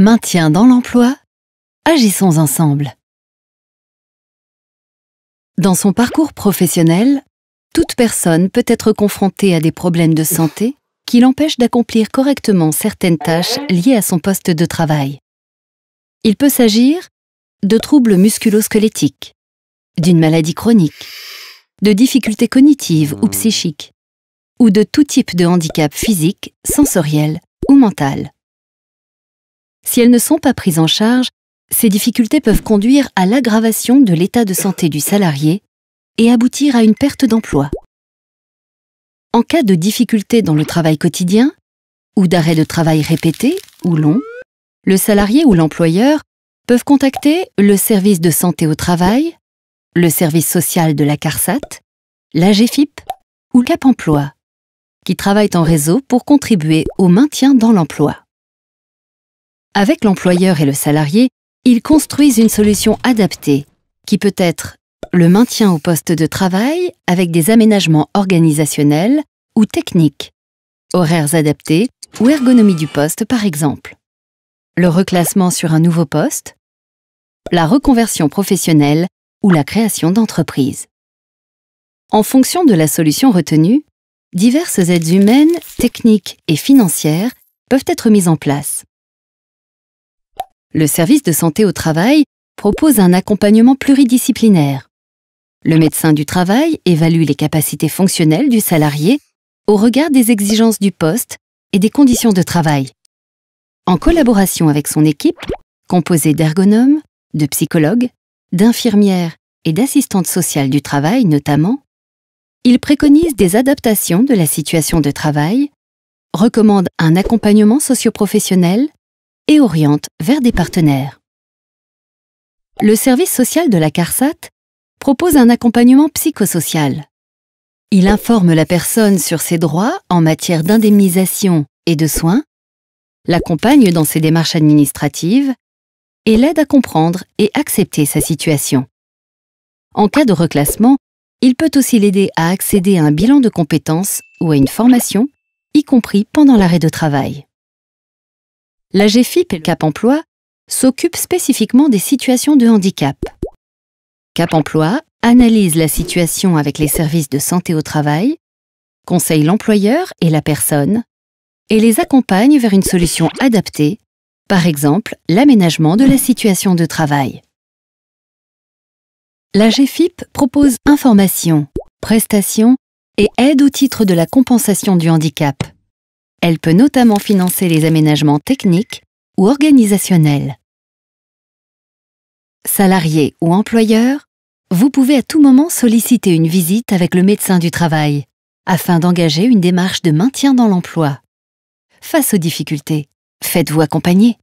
Maintien dans l'emploi, agissons ensemble. Dans son parcours professionnel, toute personne peut être confrontée à des problèmes de santé qui l'empêchent d'accomplir correctement certaines tâches liées à son poste de travail. Il peut s'agir de troubles musculo-squelettiques, d'une maladie chronique, de difficultés cognitives ou psychiques, ou de tout type de handicap physique, sensoriel ou mental. Si elles ne sont pas prises en charge, ces difficultés peuvent conduire à l'aggravation de l'état de santé du salarié et aboutir à une perte d'emploi. En cas de difficultés dans le travail quotidien, ou d'arrêt de travail répété ou long, le salarié ou l'employeur peuvent contacter le service de santé au travail, le service social de la CARSAT, l'AGEFIP ou Cap Emploi, qui travaillent en réseau pour contribuer au maintien dans l'emploi. Avec l'employeur et le salarié, ils construisent une solution adaptée, qui peut être le maintien au poste de travail avec des aménagements organisationnels ou techniques, horaires adaptés ou ergonomie du poste par exemple, le reclassement sur un nouveau poste, la reconversion professionnelle ou la création d'entreprises. En fonction de la solution retenue, diverses aides humaines, techniques et financières peuvent être mises en place. Le service de santé au travail propose un accompagnement pluridisciplinaire. Le médecin du travail évalue les capacités fonctionnelles du salarié au regard des exigences du poste et des conditions de travail. En collaboration avec son équipe, composée d'ergonomes, de psychologues, d'infirmières et d'assistantes sociales du travail notamment, il préconise des adaptations de la situation de travail, recommande un accompagnement socio-professionnel et oriente vers des partenaires. Le service social de la CARSAT propose un accompagnement psychosocial. Il informe la personne sur ses droits en matière d'indemnisation et de soins, l'accompagne dans ses démarches administratives et l'aide à comprendre et accepter sa situation. En cas de reclassement, il peut aussi l'aider à accéder à un bilan de compétences ou à une formation, y compris pendant l'arrêt de travail. L'AGEFIP et Cap Emploi s'occupent spécifiquement des situations de handicap. Cap Emploi analyse la situation avec les services de santé au travail, conseille l'employeur et la personne, et les accompagne vers une solution adaptée, par exemple l'aménagement de la situation de travail. L'AGEFIP propose informations, prestations et aide au titre de la compensation du handicap. Elle peut notamment financer les aménagements techniques ou organisationnels. Salariés ou employeurs, vous pouvez à tout moment solliciter une visite avec le médecin du travail afin d'engager une démarche de maintien dans l'emploi. Face aux difficultés, faites-vous accompagner.